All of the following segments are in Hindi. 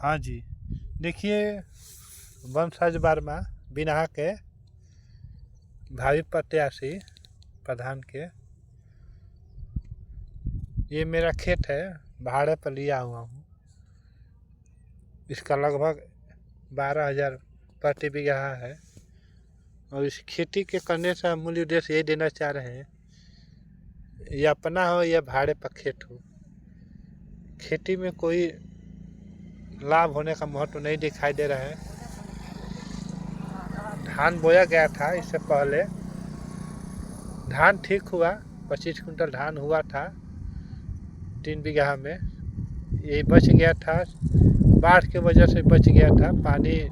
हाँ जी, देखिए वंशज वर्मा बिनहा के भावी प्रत्याशी प्रधान के ये मेरा खेत है, भाड़े पर लिया हुआ हूँ। इसका लगभग 12,000 प्रति बीघा है और इस खेती के करने से मूल उद्देश्य यही देना चाह रहे हैं, या अपना हो या भाड़े पर खेत हो, खेती में कोई लाभ होने का महत्व नहीं दिखाई दे रहा है। धान बोया गया था, इससे पहले धान ठीक हुआ, 25 कुंटल धान हुआ था 3 बीघा में। यही बच गया था, बाढ़ की वजह से बच गया था। पानी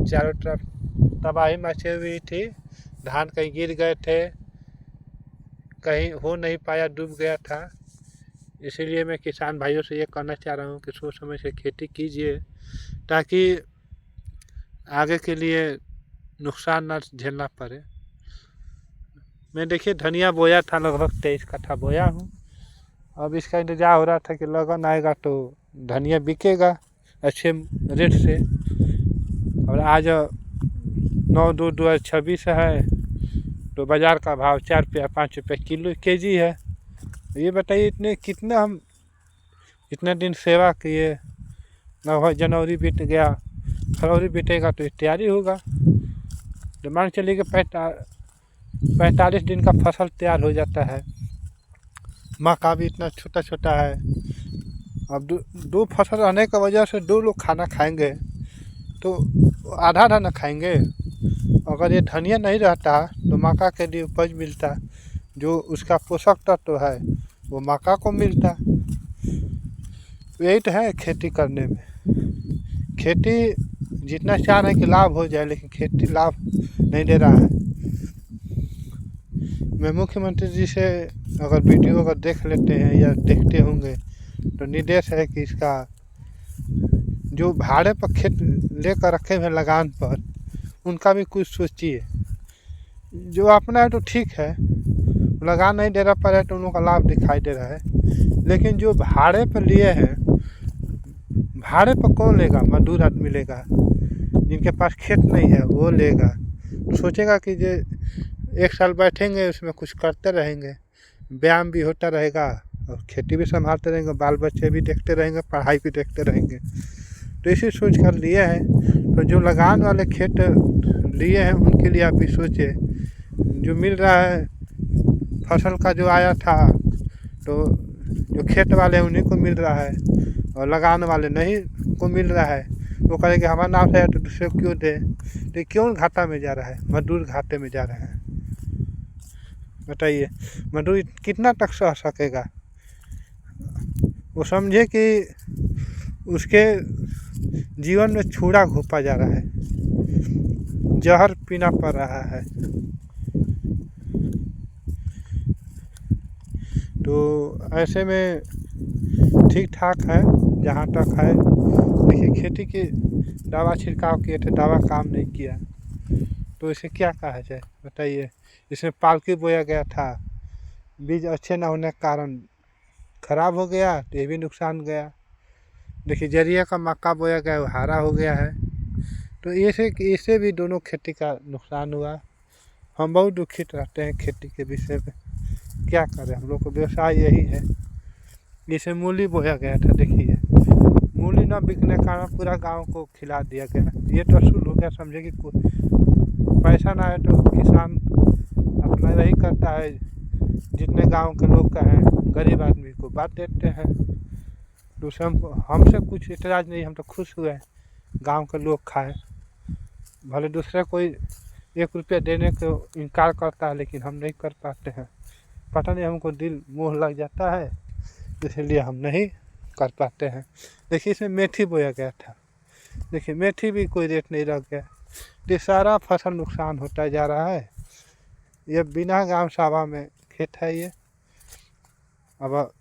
चारों तरफ तबाही मची हुई थी, धान कहीं गिर गए थे, कहीं हो नहीं पाया, डूब गया था। इसीलिए मैं किसान भाइयों से ये कहना चाह रहा हूँ कि सोच समझ के खेती कीजिए, ताकि आगे के लिए नुकसान ना झेलना पड़े। मैं देखिए धनिया बोया था, लगभग 23 कट्ठा बोया हूँ। अब इसका इंतज़ार हो रहा था कि लगन आएगा तो धनिया बिकेगा अच्छे रेट से। और आज 9/2/2026 है, तो बाज़ार का भाव 4 रुपया 5 रुपये किलो केजी है। ये बताइए कितने हम इतने दिन सेवा किए, लगभग जनवरी बीत गया, फरवरी बीतेगा तो तैयारी होगा, तो मान चलिए कि 45 दिन का फसल तैयार हो जाता है। मक्का भी इतना छोटा छोटा है। अब दो फसल रहने की वजह से 2 लोग खाना खाएंगे तो आधा आधा ना खाएंगे। अगर ये धनिया नहीं रहता तो मक्का के लिए उपज मिलता, जो उसका पोषक तत्व है वो मक्का को मिलता। यही तो है खेती करने में। खेती जितना चाह रहे हैं कि लाभ हो जाए, लेकिन खेती लाभ नहीं दे रहा है। मैं मुख्यमंत्री जी से अगर वीडियो अगर देख लेते हैं या देखते होंगे तो निर्देश है कि इसका जो भाड़े पर खेत लेकर रखे हुए लगान पर, उनका भी कुछ सोचिए। जो अपना है तो ठीक है, लगान नहीं दे रहा पर है तो उन लोगों का लाभ दिखाई दे रहा है, लेकिन जो भाड़े पर लिए हैं, भाड़े पर कौन लेगा? मजदूर आदमी लेगा, जिनके पास खेत नहीं है वो लेगा। तो सोचेगा कि जो 1 साल बैठेंगे उसमें कुछ करते रहेंगे, व्यायाम भी होता रहेगा और खेती भी संभालते रहेंगे, बाल बच्चे भी देखते रहेंगे, पढ़ाई भी देखते रहेंगे। तो इसी सोच कर लिए हैं। तो जो लगान वाले खेत लिए हैं उनके लिए आप भी सोचिए। जो मिल रहा है फसल का जो आया था, तो जो खेत वाले हैं उन्हीं को मिल रहा है और लगान वाले नहीं को मिल रहा है। वो कहेंगे हमारा नाम से है तो दूसरे को क्यों दे? तो क्यों घाटा में जा रहा है? मजदूर घाटे में जा रहे हैं। बताइए मजदूर कितना तक सह सकेगा? वो समझे कि उसके जीवन में छूड़ा घोंपा जा रहा है, जहर पीना पड़ रहा है। तो ऐसे में ठीक ठाक है जहाँ तक है। देखिए खेती की दवा छिड़काव किए थे, दवा काम नहीं किया, तो इसे क्या कहा जाए? बताइए। इसमें पालकी बोया गया था, बीज अच्छे ना होने के कारण ख़राब हो गया, तो ये भी नुकसान गया। देखिए जरिया का मक्का बोया गया वो हरा हो गया है। तो इससे भी दोनों खेती का नुकसान हुआ। हम बहुत दुखित रहते हैं खेती के विषय में, क्या करें? हम लोग को व्यवसाय यही है। इसे मूली बोया गया था, देखिए मूली ना बिकने के कारण पूरा गांव को खिला दिया गया। ये तो असूल हो गया, समझे कि पैसा ना है तो किसान अपना यही करता है, जितने गांव के लोग का है गरीब आदमी को बांट देते हैं। दूसरे हमसे कुछ इतराज़ नहीं, हम तो खुश हुए गांव के लोग खाएं। भले दूसरे कोई 1 रुपया देने को इनकार करता है, लेकिन हम नहीं कर पाते हैं। पता नहीं हमको दिल मोह लग जाता है, इसलिए हम नहीं कर पाते हैं। देखिए इसमें मेथी बोया गया था, देखिए मेथी भी कोई रेट नहीं रख गया। ये सारा फसल नुकसान होता जा रहा है। ये बिना गांव साभा में खेत है ये। अब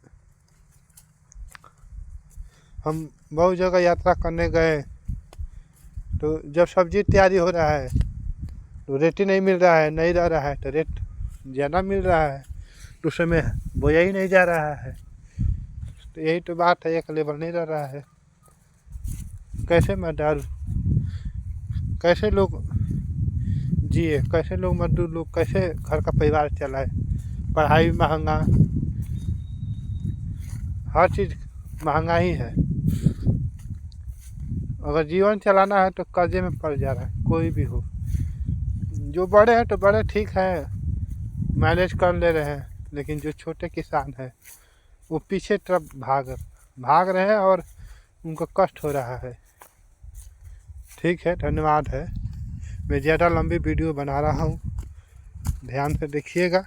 हम बहुत जगह यात्रा करने गए, तो जब सब्जी तैयारी हो रहा है तो रेट ही नहीं मिल रहा है, नहीं रह रहा है तो रेट ज़्यादा मिल रहा है, तो उस समय बोया ही नहीं जा रहा है। तो यही तो बात है, एक लेवल नहीं रह रहा है। कैसे मैं डालूँ? कैसे लोग जिए, कैसे लोग मजदूर लोग कैसे घर का परिवार चलाए? पढ़ाई महंगा, हर चीज़ महंगा ही है। अगर जीवन चलाना है तो कर्जे में पड़ जा रहा है, कोई भी हो। जो बड़े हैं तो बड़े ठीक है, मैनेज कर ले रहे हैं, लेकिन जो छोटे किसान हैं वो पीछे तरफ भाग रहे हैं और उनको कष्ट हो रहा है। ठीक है, धन्यवाद है। मैं ज़्यादा लंबी वीडियो बना रहा हूँ, ध्यान से देखिएगा।